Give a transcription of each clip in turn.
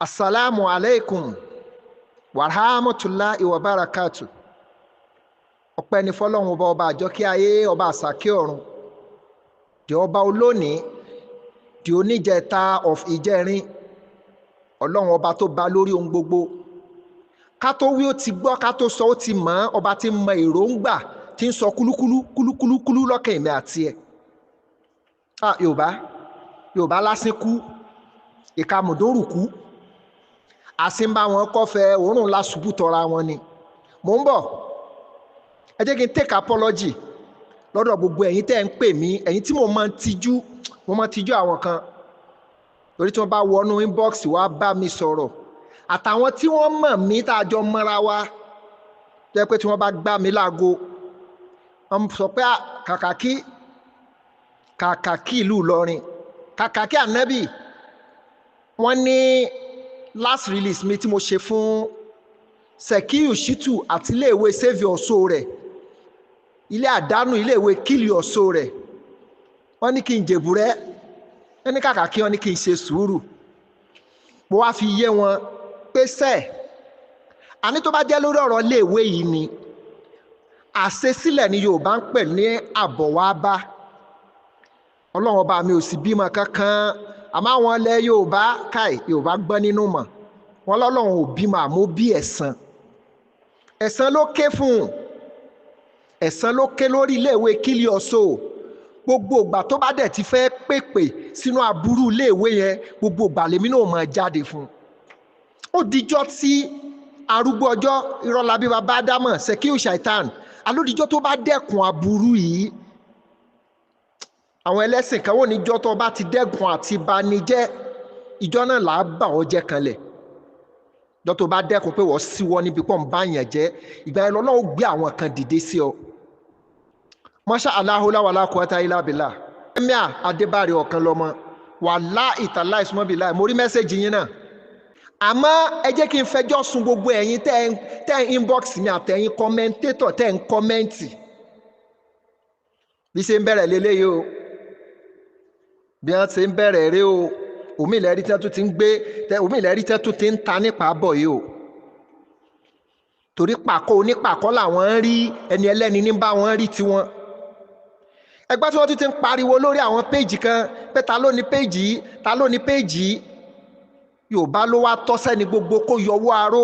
Assalamu alaikum wa rahmatullahi wa barakatuh. Ọpẹ́ ni fọ́lọ́run ọba àjọkẹ́ ayé, ọba àsàkẹ́ ọ̀run, di ọba olónìí, di oníjẹta of ìjẹrin, ọlọ́run ọba tó ba lórí ohun gbogbo. Ká tó wí ó ti gbọ́, ká tó sọ ó ti mọ̀, ọba tí mọ èròǹgbà tí ń sọ kúlúkúlú lọ́kàn èmi àti ẹ̀. Yorùbá lásìkú, ìkàmùdórù kú, àsìnbá wọn kọfẹ òórùn lásùbù tọra wọn ni. Mò ń bọ̀, ẹ jẹ́ kí n take apology lọ́dọ̀ gbogbo ẹ̀yin tẹ́ ń pè mí, ẹ̀yin tí mo máa ń tijú àwọn kan torí tí wọ́n bá wọnú inbox wá bá mi sọ̀rọ̀, àtàwọn tí wọ́n mọ̀ mí tá a jọ mọ́ra wa jẹ́ pé tí wọ́n bá gbá mi láago wọ́n sọ pé Kakaki ìlú Ìlọrin, Kakaki ànábì. Wọ́n ní last release mi tí mo ṣe fún Sekiu Shitu àti iléèwé save your soul rẹ̀, ilé àdánù iléèwé kill your soul rẹ̀, wọ́n ní kí n jèbúrẹ́, wọ́n ní Kakaki, wọ́n ní kí n ṣe sùúrù. Mo wá fi yé wọn pé àní tó bá jẹ́ lórí ọ̀rọ̀ iléèwé yìí ni àṣesílẹ̀ ni Yorùbá ń pè ní àbọ̀ wá bá. Ọlọ́run ọba mi ò sì bímọ kankan, àmọ́ àwọn ilẹ̀ Yorùbá gbọ́n nínú mọ̀, wọn lọ́lọ́run ò bímọ àmọ́ bí ẹ̀san ló ké fún, ẹ̀san ló ké lórí iléèwé kill your soul. Gbogbo ìgbà tó bá dẹ̀ ti fẹ́ pèpè sínú aburú iléèwé yẹn, gbogbo ìgbà lèmi náà máa jáde fún. Ó dijọ́ tí arúgbó ọjọ́ ìrọ̀lábí bàbá Ádámọ̀ Sekiu Shaitan alódijọ́ tó bá dẹ́kun aburú yìí. Àwọn ẹlẹ́sìn kan wò níjọ́ tó bá ti dẹ́kun àti banijẹ́, ìjọ náà là á bà ọ́ jẹ́ kanlẹ̀. Ìjọ tó bá dẹ́kun pé wọ́n síwọ́ níbi pọ̀ ń bá yàn jẹ́, ìgbà yẹn lọ́lọ́run gbé àwọn kan dìde sí ọ. Masha Allahu la wala quwata illa billah. Emia Adébárè ọ̀kan lọ́mọ, wallahi tallahi ismo billahi, mo rí mẹ́sẹ̀jì yín náà. Àmọ́ ẹ jẹ́ kí n fẹjọ́ sun gbogbo ẹ̀yin tẹ́ ń inbox mi àtẹ̀yin commentator tẹ́ ń kọ́mẹ́ǹtì. Bí ṣe ń bẹ̀rẹ̀ lélẹ́yìí o, bí wọ́n ṣe ń bẹ̀rẹ̀ rí o, omi ìlẹ́rí tẹ́ tó ti ń ta nípa bọ̀ yìí o. Torí pàkó onípàkọ́ làwọn ń rí, ẹni ẹlẹ́ni ní bá wọn rí tiwọn. Ẹgbẹ́ tí wọ́n tún ti ń pariwo lórí àwọn péjì kan pé ta ló ní péjì yìí, ta ló ní péjì yìí. Yorùbá ló wá tọ́ sẹ́ni gbogbo kó yọwọ́ aró,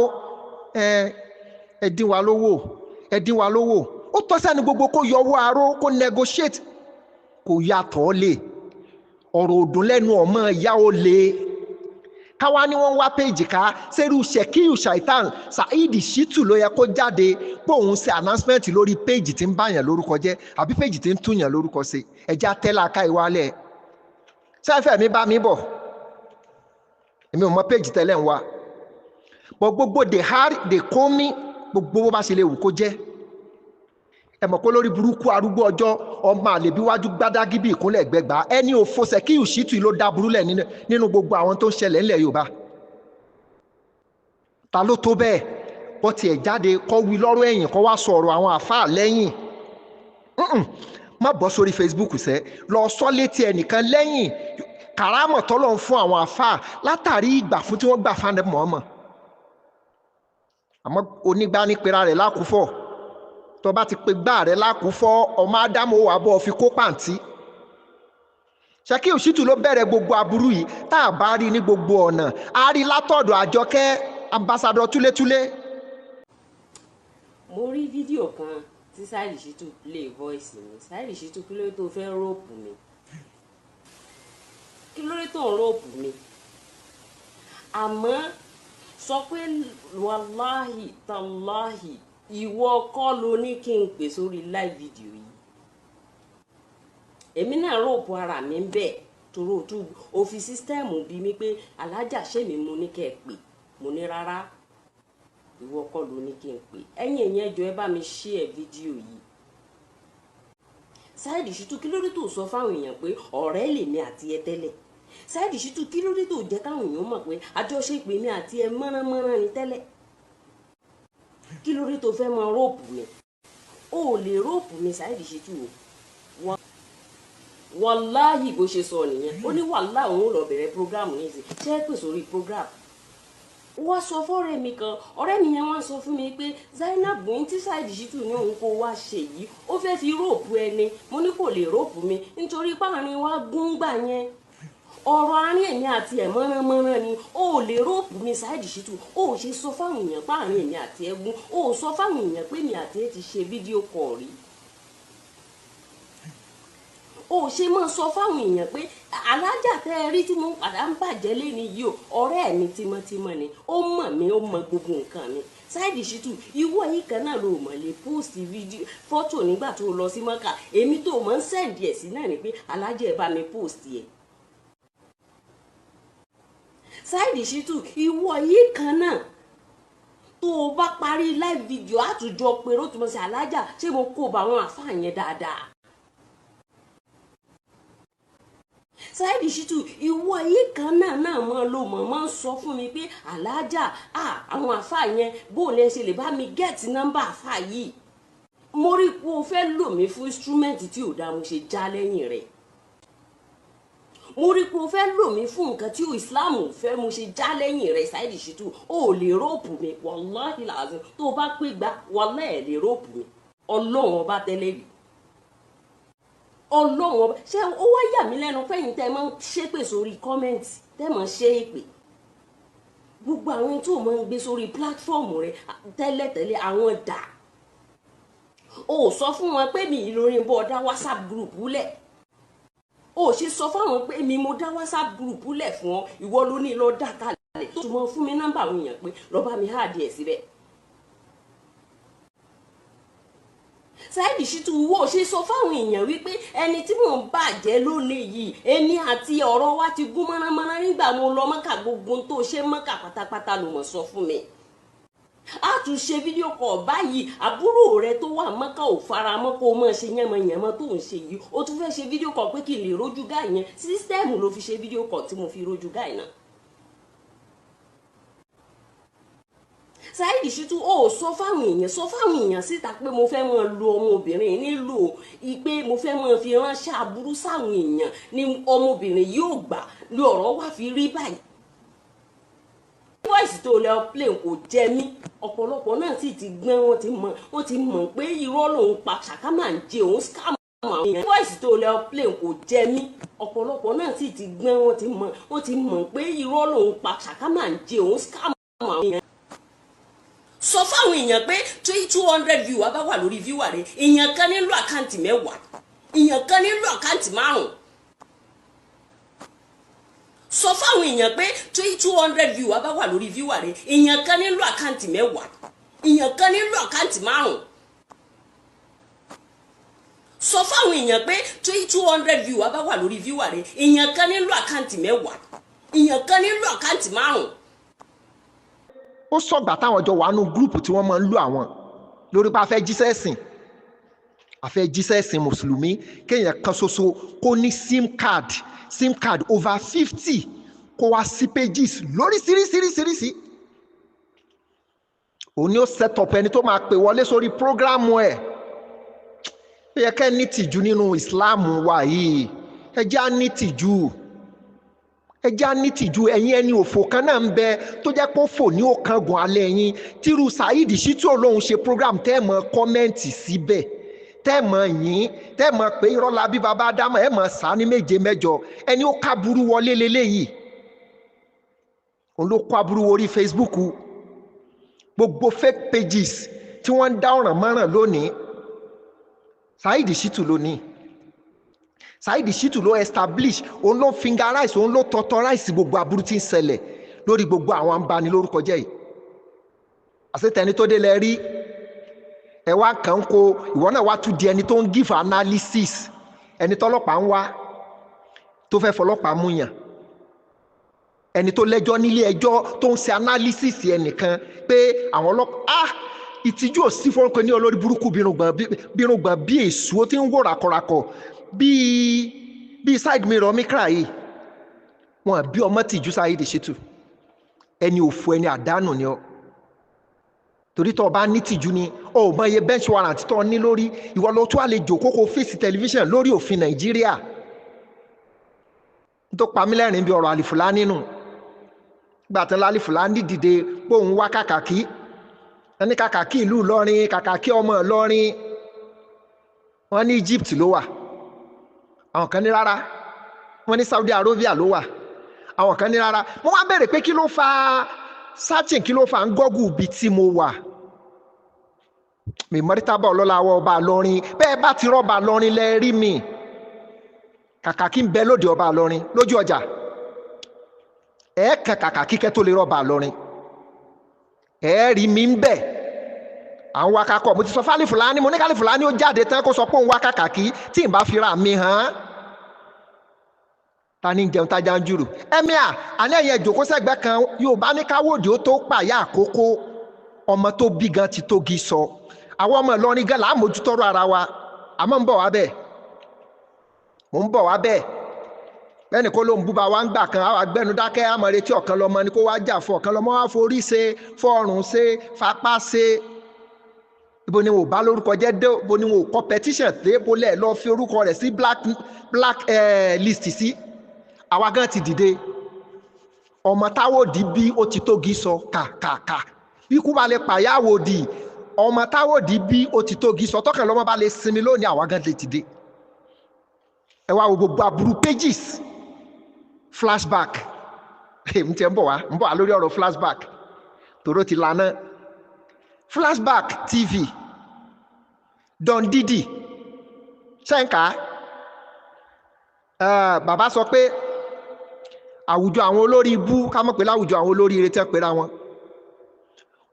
ẹ dín wa lówó. Ó tọ́ sẹ́ni gbogbo kó yọwọ́ aró, kó negotiate, kò yàtọ̀ lè. Ọ̀rọ̀ òdùn lẹ́nu ọmọ ìyá ó lè. Káwá ní wọ́n wá péjì ká sẹ́rù Sekiu Shaitan Saidi Shitu ló yẹ kó jáde pé òun ṣe announcement lórí péjì tí ń báyàn lórúkọ jẹ́ àbí péjì tí ń túyàn lórúkọ ṣe. Ẹja tẹ́lá ká ìwálẹ̀. Sẹ́fẹ̀ mi bá mi bọ̀. Èmi ò mọ péjì tẹ́lẹ̀ ń wá. Bọ̀ gbogbo de kó mi gbogbo bó bá ṣe lè wù kó jẹ́. Ẹ mọ̀ pé lórí burúkú arúgbó ọjọ́ ọmọ àlèbí wájú gbádágí bí ìkúnlẹ̀ gbẹgbà, ẹni òfò Sekiu Shitu ló dá burúlẹ̀ nínú gbogbo àwọn tó ń ṣẹlẹ̀ ńlẹ̀ Yorùbá. Ta ló tó bẹ́ẹ̀ kó tiẹ̀ jáde kó wí lọ́rọ̀ ẹ̀yìn kó wá sọ̀rọ̀ àwọn àfáà lẹ́yìn. Má bọ́ sórí Facebook sẹ́, lọ sọ létí ẹnìkan lẹ́yìn kàrámọ̀ tọ́lọ̀ ń fún àwọn àfáà látàrí ìgbà fún tí wọ́n gbà fún Ànábì Muhammad. Àmọ́ onígbánípera rẹ̀ lákúfọ̀, tó bá ti pe gbá rẹ̀ lákúfọ́, ọmọ Ádámù wà bọ́ fi kó pàǹtí. Sekiu Shitu ló bẹ̀rẹ̀ gbogbo aburú yìí, tá a bá rí ní gbogbo ọ̀nà, a rí látọ̀dọ̀ Àjọkẹ́ ambassador túlétúlé. Mo rí fídíò kan tí Sile Shitu play voice mi. Sile Shitu, kí ló tó fẹ́ rọ́ọ̀pù mi? Kí ló tó ń rọ́ọ̀pù mi? Àmọ́ sọ pé wàláhì tàláhì ìwọ kọ́ ló ní kí n pè sórí live video yìí. Èmi náà rọ́ọ̀pù ara mi ń bẹ̀ toró tú òfin sísítẹ́ẹ̀mù bí mi pé alájà ṣé mi mo ní kẹ́ ẹ pè, mo ní rárá ìwọ kọ́ ló ní kí n pè. Ẹ̀yin èèyàn jọ̀ọ́ ẹ bá mi share fídíò yìí. Sile Shitu, kí ló dé tó sọ fáwọn èèyàn pé ọ̀rẹ́ lèmi àti ẹ tẹ́lẹ̀? Sile Shitu, kí ló dé tó jẹ́ káwọn èèyàn mọ̀ pé àjọṣepé mi àti ẹ mọ́rán ni tẹ́lẹ̀? Kí ló dé tó fẹ́ máa rọ́ọ̀pù mi? O ò lè rọ́ọ̀pù mi Sile Shitu o. Wàláhì bó ṣe sọ nìyẹn. Ó ní wàláhì òun lọ bẹ̀rẹ̀ program ní ìsìn. Ṣé ẹ pè sórí program? wá sọ fọ́rẹ́ mi kan, ọ̀rẹ́ mi yẹn wá sọ fún mi pé Zainab ní tí Saheed Shittu ní òun kó wá ṣe yìí ó fẹ́ fi róòpù ẹni. Mo ní kò lè róòpù mi nítorí páàrin wa gún gbà yẹn. Ọ̀rọ̀ àárín èmi àti ẹ̀ mọ́rán ni ó lè róòpù mi Saheed Shittu. Ó ṣe sọ fáwọn èèyàn páàrin èmi àti ẹ̀ gún. Ó sọ fáwọn èèyàn pé mi àti ẹ̀ ti ṣe fídíò kọ̀ rí. Ó ṣe máa sọ fáwọn èèyàn pé alájà tẹ́ ẹ rí tí mo padà ń bàjẹ́ lẹ́ni yìí o ọ̀rẹ́ mi tímọ́tímọ́ ni ó mọ̀ mí ó mọ gbogbo nǹkan mi. Saheed Shittu ìwọ yìí kan náà ló mọ̀ lè post fídíò fọ́tò nígbà tó lọ sí Mọ́kà èmi tó mọ̀ ń sẹ́ǹdì ẹ̀ sí náà ni pé alájà ẹ bá mi post ẹ̀. Saheed Shittu ìwọ yìí kan náà tó o bá parí live video àtújọ pé ó túmọ̀ sí alájà ṣé mo kó bá àwọn àfáà yẹn dáadáa. Saheed Shittu ìwọ yìí kan náà mọ ló mọ̀ sọ fún mi pé alájà àwọn àfáà yẹn bó lẹ ṣe lè bá mi gẹ́ẹ̀tì nọ́mbà àfáà yìí. Mo rí pé o fẹ́ lò mí fún instrument tí ò dáa mo ṣe já lẹ́yìn rẹ̀. Mo rí pé o fẹ́ lò mí fún nǹkan tí Islam ò fẹ́ mo ṣe já lẹ́yìn rẹ̀ Saheed Shittu. O lè róòpù mi wàláhì làásìn tó o bá pé gbà wàláhì ẹ̀ lè róòpù mi Ọlọ́run ọba tẹ́lẹ̀ rí. Ọlọ́run ọba ṣé ó wá yà mí lẹ́nu fẹ́yìn tẹ́ ẹ máa ń ṣépè sórí kọ́mẹ́ǹtì tẹ́ ẹ máa ń ṣe èpè. Gbogbo àwọn tó máa ń gbé sórí pílátífọ́ọ̀mù rẹ tẹ́lẹ̀tẹ́lẹ̀ àwọn dà. O sọ fún wọn pé mi Ìlọrin bọ́ dá WhatsApp group lẹ̀. O ṣe sọ fáwọn pé mi mo dá WhatsApp group lẹ̀ fún ọ ìwọ ló ní lọ dá kalẹ̀ tó mọ fún mi nọ́mbà àwọn èèyàn pé lọ bá mi háàdì ẹ̀ síbẹ̀. Saheed Shittu wo ṣe sọ fáwọn èèyàn wípé ẹni tí mò ń bàjẹ́ lónìí yìí èmi àti ọ̀rọ̀ wa ti gún mọ́nàmọ́ná nígbà mo lọ Mọ́kà gbogbo tó ṣe Mọ́kà pátápátá ló mọ̀ sọ fún mi. A tún ṣe fídíò kọ̀ báyìí àbúrò rẹ tó wà Mọ́kà ò fara mọ́ kó mọ̀ ṣe yánmọ̀yánmọ́ tó ń ṣe yìí ó tún fẹ́ ṣe fídíò kọ̀ pé kí n lè rójú gáì yẹn sísítẹ́ẹ̀mù ló fi ṣe fídíò kọ̀ tí mo fi rójú gáì náà. Saheed Shittu ó sọ fáwọn èèyàn síta pé mo fẹ́ máa lo ọmọbìnrin nílò ìpè mo fẹ́ máa fi ránṣẹ́ aburú sáwọn èèyàn ni ọmọbìnrin yóò gbà ní ọ̀rọ̀ wá fi rí báyìí. Voice tó lọ play kò jẹ mí ọ̀pọ̀lọpọ̀ náà sì ti gbọ́n wọ́n ti mọ̀ pé irọ́ lòun pa ṣàkámà ń jẹ òun scam àwọn èèyàn. Voice tó lọ play kò jẹ mí ọ̀pọ̀lọpọ̀ náà sì ti gbọ́n wọ́n ti mọ̀ pé irọ́ lòun pa ṣàkámà ń jẹ òun scam àwọn èèyàn. Sọ fáwọn èèyàn pé 200 viewer bá wà lórí viewer rẹ èèyàn kan nílò àkáǹtì 10 èèyàn kan nílò àkáǹtì 5. Sọ fáwọn èèyàn pé 200 viewer bá wà lórí viewer rẹ èèyàn kan nílò àkáǹtì 10 èèyàn kan nílò àkáǹtì 5. Sọ fáwọn èèyàn pé 200 viewer bá wà lórí viewer rẹ èèyàn kan nílò àkáǹtì 10 èèyàn kan nílò àkáǹtì 5. Ó sọ̀gbà táwọn jọ wà nù gúrùpù tí wọ́n máa ń lò àwọn lórí pé a fẹ́ jíṣẹ́ ẹ̀sìn mùsùlùmí kéèyàn kan ṣoṣo kó ní sim card over 50 kó wá sí pages lórí sírísírísírísí. Òun ni ó set up ẹni tó máa pè wọlé sórí prógrámù ẹ̀. Ó yẹ kẹ́ ní tìjú nínú ìsìláàmù wa yìí ẹ jẹ́ á ní tìjú. Ẹjá ní tìjú ẹ̀yin ẹni òfò kan náà ń bẹ tó jẹ́ pé ó fò ní òkàngùn alẹ́ yín tírú Saheed Shittu olóhùn ṣe program tẹ́ ẹ̀ mọ kọ́mẹ́ǹtì síbẹ̀ tẹ́ ẹ̀ mọ yín tẹ́ ẹ̀ mọ pé irọ́ la bí baba dámọ̀ ẹ̀ mọ sá ní 7 mẹ́jọ ẹni ó kábúrú wọlé leléyìí òun ló kó aburú orí Facebook gbogbo fake pages tí wọ́n ń dá ọ̀ràn mọ́ràn lónìí Saheed Shittu lónìí. Saheed Shittu ló establish òun ló fingerize òun ló tortorize gbogbo aburú tí ń ṣẹlẹ̀ lórí gbogbo àwọn abanilórúkọ jẹ́ yìí. Àṣetẹni tó dé lẹ rí ẹ wá kàn kó ìwọ náà wá tún di ẹni tó ń give analysis ẹni tọ́lọ́pàá ń wá tó fẹ́ fọlọ́pàá mú yàn ẹni tó lẹ́jọ́ nílé ẹjọ́ tó ń ṣe analysis ẹnìkan pé àwọn ọlọ́pàá ìtìjú ò sí fọ́nkọ ní olórí burúkú bírùngbọ̀n bí èṣù ó ti ń wò ràkọ̀ràkọ̀ bí side mirror mikra yìí wọn bí ọmọ tìjú Saheed Shittu ẹni òfò ẹni àdánù ni ọ torí tó bá ní tìjú ni ọ mọ iye bench warrant tó ní lórí ìwọ ló tún àlejò kókó fèsì tẹlifíṣàn lórí òfin Nàìjíríà tó pa mí lẹ́rìn bí ọ̀rọ̀ àlìfùlá nínú gbàtàn lálẹ́ Fúlàní dìde póun wá Kakaki ẹni Kakaki ìlú Ìlọrin Kakaki ọmọ Ìlọrin wọ́n ní Egypt ló wà àwọn kan ní rárá wọ́n ní Saudi Arabia ló wà àwọn kan ní rárá mo wá bẹ̀rẹ̀ pé kí ló fa searching kí ló fa ń gọ́gù bí tí mo wà mi mọ́rítàbà ọlọ́láwọ́ ọba Ìlọrin bẹ́ẹ̀ bá ti rọ́ba Ìlọrin lẹ rí mi Kakaki ń bẹ lóde ọba Ìlọrin lójú ọjà ẹ̀ẹ́kẹ́ Kakaki kẹ́ tó lè rọ́ba Ìlọrin ẹ̀ẹ́rí mi ń bẹ̀ àwọn wakakọ̀ mo ti sọ fálì Fúlàní mo ní kálí Fúlàní ó jáde tán kó sọ pé òun wá Kakaki tí n bá fira mi hàn ta ní jẹun tájà ń jùrù ẹ̀míà àní ẹ̀yẹ ìjòkó sẹ́gbẹ́ kan Yorùbá ní káwòdì ó tó pààyà àkókò ọmọ tó bí gan ti tógi sọ àwọn ọmọ Ìlọrin gan là á mójútọ́rọ̀ ara wa àmọ́ ń bọ̀ wá bẹ́ẹ̀ mò ń bọ̀ wá bẹ́ẹ̀ bẹ́ẹ̀ni kó ló ń búba wá ń gbà kan àwọn agbẹ́nu dákẹ́ àmọ́ retí ọ̀kan lọ́mọ ni kó wá jà fún ọ̀kan lọ́mọ wá forí ṣe fọ́ọ̀rùn ṣe fapá ṣe ibo ni wò bá lórúkọ jẹ́ dé ibo ni wò competition dé bolẹ̀ lọ fi orúkọ rẹ̀ sí black list sí àwa gan ti dìde ọmọ táwòdì bí ó ti tógi sọ kàkàkà ikú bá lè pàyàwòdì ọmọ táwòdì bí ó ti tógi sọ tọkàn lọ́mọ bá lè sinmi lónìí àwa gan lè ti dé ẹ wá wo gbogbo aburú pages flashback n tẹ ń bọ̀ wá lórí ọ̀rọ̀ flashback tòró ti lànà Flashback TV Don Didi ṣẹ́ǹkà bàbá sọ pé àwùjọ àwọn olórí ibú ká mọ̀ pé láwùjọ àwọn olórí ire tẹ́ pera wọn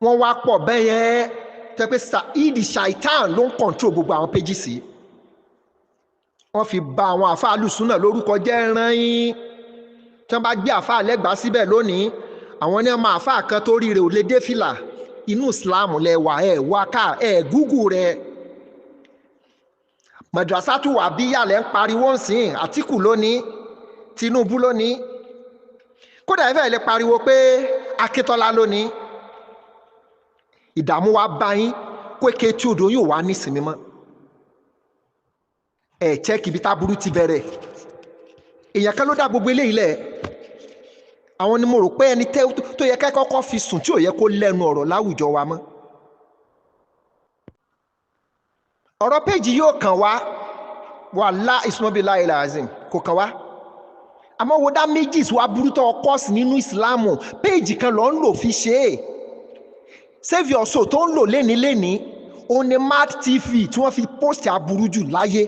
wọ́n wá pọ̀ bẹ́yẹn tẹ́ pé Saidi Shaitan ló ń kọ̀ntró gbogbo àwọn péjì sí wọ́n fi ba àwọn àfáà lùsùnà lórúkọ jẹ́ rán-ín tí wọ́n bá gbé àfáà lẹ́gbàá síbẹ̀ lónìí àwọn ní ọmọ àfáà kan tó rí rẹ̀ ò lè dé fìlà inú Islam lẹ́wà wákà gúgù rẹ̀ Madrasatu Wahbiyya lẹ́ ń pariwo nsìn Àtíkù lónìí Tinubu lónìí kódà ẹ̀fẹ̀ lè pariwo pé Akíntọ́lá lónìí ìdààmú wa bá yín kó eke tí odò yóò wá nísìnyí mọ́ chẹ́kì ibi táburú ti bẹ̀rẹ̀ èèyàn kan ló dá gbogbo eléyìí lẹ̀ àwọn ni mo rò pé ẹni tó yẹ kẹ́kọ́kọ́ fi sùn tí ò yẹ kó lẹ́nu ọ̀rọ̀ láwùjọ wa mọ́ ọ̀rọ̀ péjì yóò kàn wá wàhálà ìsúnmọ́bílá ilẹ̀ azim kò kàn wá àmọ́ wo dá méjì wá burú tó kọ́ọ̀sì nínú ìsìláàmù péjì kan ló ń lò fi ṣe é save your soul tó ń lò léni òun ni Mad TV tí wọ́n fi post aburú jù láyé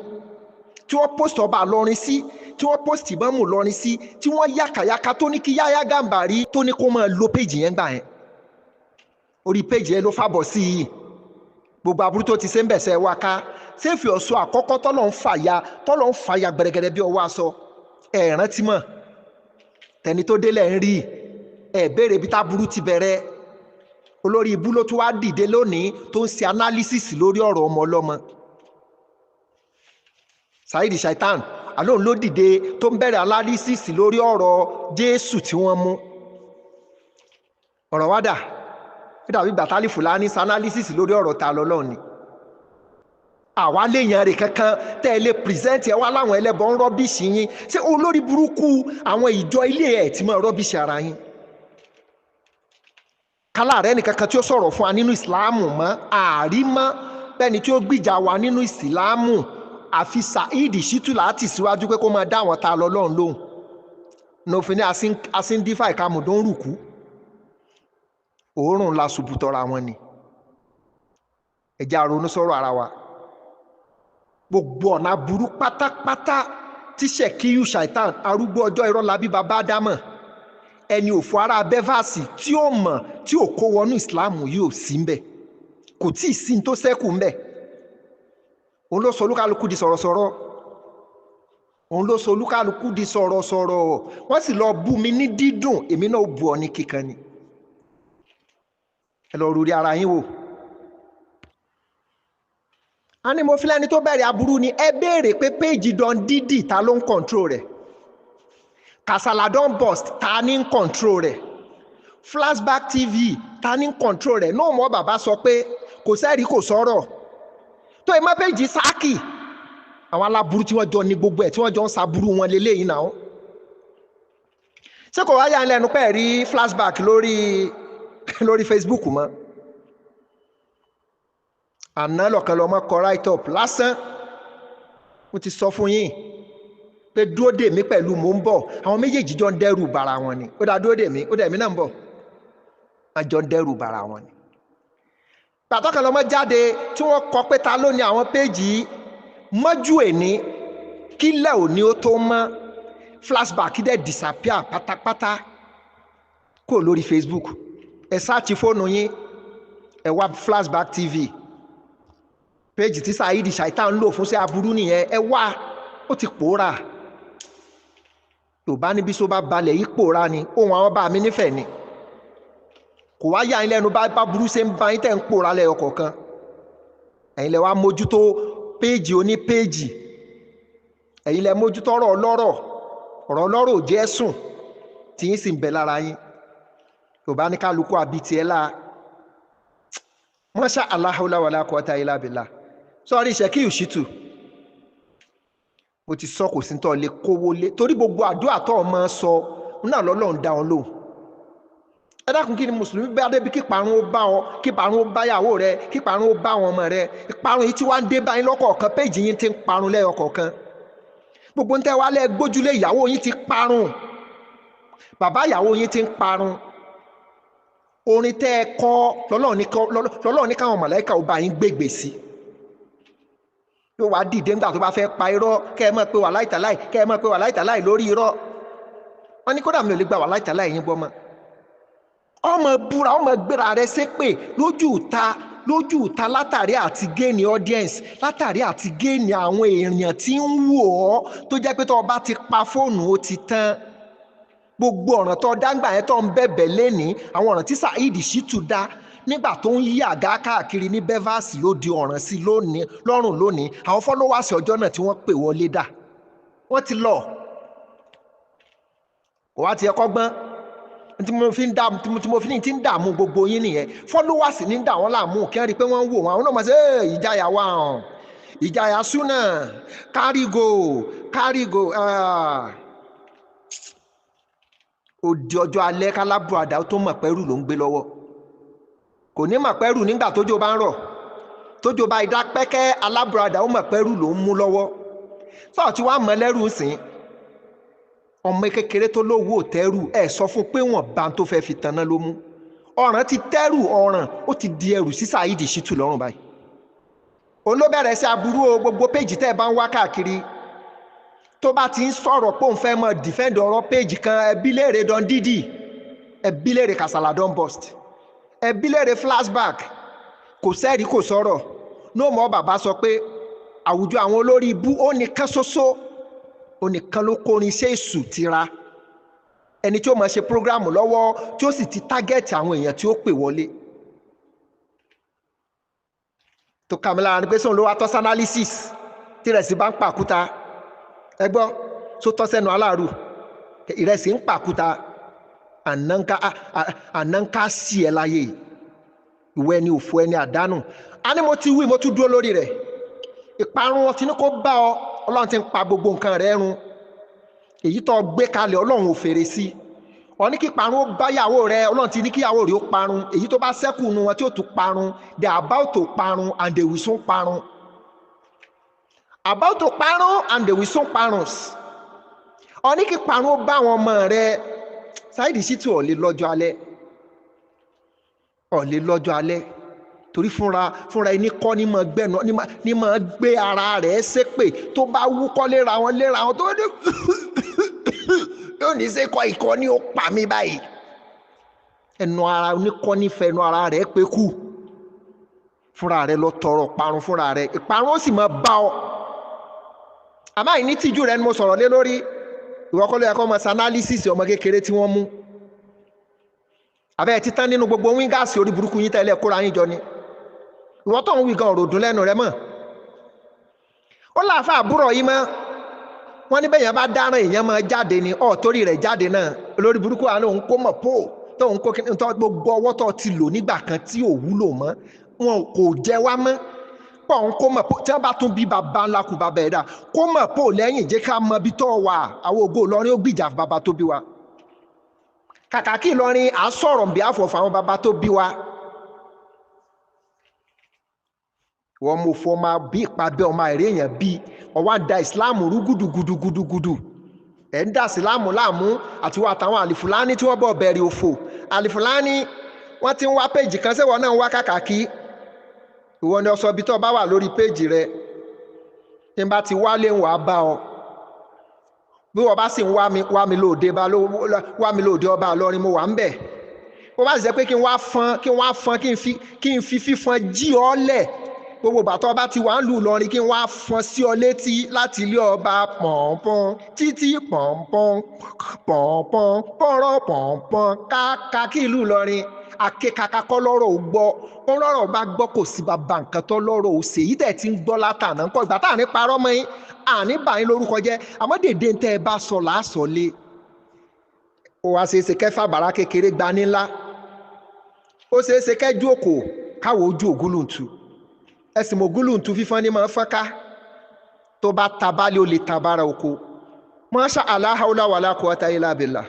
tí wọ́n post ọba Ìlọrin sí tí wọ́n post ìbámu Ìlọrin sí tí wọ́n yàkàyàkà tó ní kí Yahya Gambari tó ní kó máa lo péjì yẹn gbà yẹn orí péjì yẹn ló fàbọ̀ sí i gbogbo aburú tó ti ṣe ń bẹ̀sẹ̀ wá ká save your soul àkọ́kọ́ tọ́lọ́ ń fàyà gbẹ̀rẹ̀gẹ̀rẹ̀ bí ọwọ́ aṣọ rántí mọ̀ tẹni tó délẹ̀ ń rí béèrè bí táburú ti bẹ̀rẹ̀ olórí ibú ló tún wá dìde lónìí tó ń ṣe analysis lórí ọ̀rọ̀ ọmọ ọlọ́mọ Saidi Shaitan alóhùn ló dìde tó ń bẹ̀rẹ̀ analysis lórí ọ̀rọ̀ Jésù tí wọ́n mú ọ̀rọ̀ wádà dàbí gbàtálì Fúlàní analysis lórí ọ̀rọ̀ ta lọ́lọ́run ni àwa léèyàn rẹ̀ kankan tẹ́ ẹ lè pírẹsẹ́ǹtì ẹ wá láwọn ẹlẹ́bọn ń rọ́bìṣì yín ṣé olórí burúkú àwọn ìjọ ilé ẹ̀ tí mọ̀ rọ́bìṣì ara yín kálá rẹ̀ nìkankan tí ó sọ̀rọ̀ fún wa nínú ìsìláàmù mọ́ ààrí mọ́ bẹ́ẹ̀ni tí ó gbìjà wa nínú ìsìláàmù àfi Saidi Shittu láti síwájú pé kó máa dá àwọn ta lọ́lọ́run lóhùn n'òfin ní asíndífà ìkàmùdó ń rùkú òórùn la ṣubú tọra wọn ni ẹ̀já ronú sọ̀rọ̀ ara wa gbogbo ọ̀nà burú pátápátá tí Ṣèkíyù Shaitan arúgbó ọjọ́ irọ́ labí bàbá dámọ̀ ẹni òfò ara bẹ́fàsì tí ó mọ̀ tí ò kó wọnú ìsìláàmù yóò sí mbẹ̀ kò tí ì sí tó sẹ́kù mbẹ̀ òun ló sọ olúkálukú di sọ̀rọ̀sọ̀rọ̀ wọ́n sì lọ bú mi ní dídùn èmi náà bú ọ ní kíkan ni ẹ lọ rúrí ara yín wò a ní mo fi lẹ́ni tó bẹ̀rẹ̀ aburú ni ẹ béèrè pé péjì Don Didi ta ló ń kọ̀ntró rẹ̀ Kasala Don Burst ta ní ń kọ̀ntró rẹ̀ Flashback TV ta ní ń kọ̀ntró rẹ̀ náà mọ́ bàbá sọ pé kò sẹ́rí kò sọ̀rọ̀ tó ẹ má péjì sáàkì àwọn aláburú tí wọ́n jọ ní gbogbo ẹ̀ tí wọ́n jọ ń saburú wọn lélẹ́yìn náà ṣé kò wá yà ń lẹ́nu pẹ́ rí flashback lórí Facebook mọ́ àná lọ́kàn lọ́mọ kọ write up lásán mo ti sọ fún yín pé dúró dè mí pẹ̀lú mò ń bọ̀ àwọn méjèèjì jọ ń dẹ́rù bara wọn ni ó dá dúró dè mí ó dẹ̀ mí náà ń bọ̀ wọ́n jọ ń dẹ́rù bara wọn ni pàtó kan lọ́mọ jáde tí wọ́n kọ pé ta ló ní àwọn péjì mọ́jú èní kílẹ̀ òní ó tó mọ́ flashback dẹ̀ disappear pátápátá kò lórí Facebook ẹ sáàtì fóònù yín ẹ wá Flashback TV péjì tí Saheed Shaitan ń lò fún sí aburú nìyẹn ẹ wá ó ti pòórà yorùbá níbi só bá balẹ̀ yìí pòórà ni ohun àwọn bá mi nífẹ̀ẹ́ ni kò wá yà yín lẹ́nu bá burú ṣe ń bá yín tẹ̀ ń pòórà lẹ́yọ kọ̀ọ̀kan ẹ̀yin lẹ wá mójútó péjì oní péjì ẹ̀yin lẹ mójútó ọ̀rọ̀ ọlọ́rọ̀ ò jẹ́ sùn tí yín sì ń bẹ lára yín yorùbá ní kálukú àbí tiẹ̀ la Masha Allah wala quwwata illa billah sọ́ọ́rí Ṣẹ́kí Òṣìtù mo ti sọ kò sí tó lè kówó lé torí gbogbo àdúrà tó ọmọ sọ náà lọ́lọ́run dá wọn lóhùn ẹ dákun kí ni mùsùlùmí bá débi kí parun ó bá ọ kí parun ó bá yàwó rẹ kí parun ó bá àwọn ọmọ rẹ ìparun yìí tí wàá ń dé báyìí lọ́kọ̀ọ̀kan péjì yín ti ń parun lẹ́yọkọ̀ọ̀kan gbogbo ń tẹ́ wá lẹ́ gbójúlé ìyàwó yín ti parun bàbá ìyàwó yín ti ń parun orin tẹ́ ẹ kọ́ lọ́lọ́run ní káwọn màláíkà ó bá yín gbègbè sí yóò wá dìde ńgbà tó bá fẹ́ pa irọ́ kẹ́ ẹ mọ̀ pé wà láìtàláì lórí irọ́ wọ́n ní kódà mi ò lè gba wà láìtàláì yín gbọ́ mọ́ ọmọ búra ọmọ gbéra rẹ ṣépè lójú ìta látàrí àti géènì audience látàrí àti géènì àwọn èèyàn tí ń wò ọ́ tó jẹ́ pé tó bá ti pa fóònù ó ti tán gbogbo ọ̀ràn tó dáńgbà yẹn tó ń bẹ̀bẹ̀ lẹ́ni àwọn ọ̀ràn tí Saheed Shittu dá nígbà tó ń yí àga káàkiri ní Bevas ló di ọ̀ràn sí lọ́rùn lónìí àwọn followers ọjọ́ náà tí wọ́n pè wọlé dà wọ́n ti lọ kò wá ti ẹ̀kọ́ gbọ́n tí mo fi ní ti ń dààmú gbogbo yín nìyẹn followers ní ń dà wọ́n láàmú kí wọ́n rí i pé wọ́n ń wò wọ́n àwọn náà máa ṣe ìjayà wa hàn ìjayà súnà kárígò ó di ọjọ́ alẹ́ kálábù àdá tó mọ̀ pẹ́rù ló ń gbé lọ́wọ́ kò ní mọ̀ pẹ́rù nígbà tójò bá ń rọ̀ tójò bá ìdá pẹ́kẹ́ alábùradà ó mọ̀ pẹ́rù ló ń mú lọ́wọ́ sọ́ọ̀ tí wàá mọ̀ lẹ́rù sìn ọmọ kékeré tó lówó tẹ́rù ẹ̀ sọ fún pé wọ́n bá tó fẹ́ fi tanná ló mú ọ̀ràn ti tẹ́rù ọ̀ràn ó ti di ẹrù sí Saheed Shittu lọ́rùn báyìí òun ló bẹ̀rẹ̀ sí aburú o gbogbo péjì tẹ́ ẹ bá ń wá káàkiri tó bá ti ń sọ̀rọ̀ pé òun fẹ́ mọ defend ọ̀rọ̀ péjì kan ẹbí léèrè Don Didi ẹbí léèrè Kasala Don Burst ẹbí léèrè Flashback kò sẹ́ẹ̀rí kò sọ̀rọ̀ ló mọ̀ bàbá sọ pé àwùjọ àwọn olórí ibú ó nìkan ṣoṣo ó nìkan ló kórin iṣẹ́ èṣù tira ẹni tí ó máa ṣe program lọ́wọ́ tí ó sì ti target àwọn èèyàn tí ó pè wọlé tó kàmílà ní pé sóun ló wá tọ́sí analysis tí rẹ̀ sì bá ń pàkúta ẹgbọ́ tó tọ́ sẹ́nu aláàrù ìrẹsì ń pàkúta ànáńká sí ẹ láyé ìwọ ẹni òfò ẹni àdánù a ní mo ti wí mo tún dúró lórí rẹ̀ ìparun ọtí ní kó bá ọ ọlọ́run ti ń pa gbogbo nǹkan rẹ̀ run èyí tó gbé kalẹ̀ ọlọ́run ò fèrè sí ọ ní kí parun ó bá yàwó rẹ̀ ọlọ́run ti ní kí yàwó rẹ̀ ó parun èyí tó bá ṣẹ́kù nu wọn tí ó tún parun they are about to parun and they will soon parun about to parun and they will soon parun ọ ní kí parun ó bá àwọn ọmọ rẹ̀ Saheed Shittu ó lè lọ́jọ́ alẹ́ torí fúnra ẹni kọ́ ní máa gbé ara rẹ̀ ṣépè tó bá wúkọ́ léra wọn tó ní yóò ní sẹ́kọ̀ ìkọ́ ní ó pa mí báyìí ẹnu ara oníkọ́ nífẹ̀ẹ́ ẹnu ara rẹ̀ pé kú fúnra rẹ̀ lọ tọrọ parun fúnra rẹ̀ ìparun ó sì máa bá ọ àmọ́ àìní tìjú rẹ̀ ni mo sọ̀rọ̀ lé lórí ìwọ́kọ́ ló yẹ kó máa ṣe analysis ọmọ kékeré tí wọ́n mú abẹ́ títán nínú gbogbo wíńgàsì orí burúkú yín tẹ́lẹ̀ kóra yín jọ ni ìwọ́n tó ń wí gan ọ̀rọ̀ dùn lẹ́nu rẹ mọ́ ó láàfà àbúrò yìí mọ́ wọ́n ní bẹ́yàn bá dáràn èèyàn máa jáde ni torí rẹ̀ jáde náà olórí burúkú àná òun kó mọ̀ pò tó òun kó gbogbo ọwọ́ tó ti lò nígbà kan tí ò wúlò mọ́ wọn kò jẹ́ wá mọ́ pọ̀ òun kó mọ̀ pò tí wọ́n bá tún bí bàbá ńlá kù bàbá ẹ̀dá kó mọ̀ pò lẹ́yìn jẹ́ ká mọ ibi tó wà àwọn ògo Ìlọrin ó gbìjà bàbá tó bí wa Kakaki Ilorin à ń sọ̀rọ̀ bí àfọ̀fọ̀ àwọn bàbá tó bí wa wọ́n mo fọ́ máa bí ìpàbẹ́ ọmọ àìrí èèyàn bí ọwá da ìsìláàmù rú gùdùgùdùgùdù ẹ̀ ń dà ìsìláàmù láàmú àti wọ́n àtàwọn àlìfùláni tí wọ́n bọ̀ bẹ̀rẹ̀ òfò àlìfùláni wọ́n ti ń wá péjì kan sẹ́wọ̀n náà ń wá Kakaki ìwọ ni ọsọ ibi tó bá wà lórí péjì rẹ tí n bá ti wálé ń wà á bá ọ bí wọ́n bá sì ń wá mi lóde ọba Ìlọrin mo wà ń bẹ̀ bó bá sì jẹ́ pé kí n wá fọn kí n fi fífọn jí ọ lẹ̀ gbogbo bàtọ́ bá ti wà ń lù Ìlọrin kí n wá fọn sí ọ létí láti ilé ọba pọ̀npọ̀n títí pọ̀npọ̀n pọ̀rọ̀ pọ̀npọ̀n Kakaki ìlú Ìlọrin akékaka kọ́ lọ́rọ̀ ò gbọ́ ó lọ́rọ̀ bá gbọ́ kò sí bàbá nǹkan tó lọ́rọ̀ ò ṣe yìí tẹ̀ tí ń gbọ́ látànà ńkọ́ ìgbà tá à ní parọ́ mọ́ yín àní bà yín lórúkọ jẹ́ àmọ́ dèdè ń tẹ́ ẹ bá sọ làásọ lé ó wá ṣeé ṣe kẹfà bàrà kékeré gbani ńlá ó ṣeé ṣe kẹjú òkò káwọ ojú ògúlùntù ẹsìn ògúlùntù fífọ́n ní máa fọ́n ká tó bá tabalẹ̀ ó lè tabára oko Masha Allah hawla wala quwwata illa billah.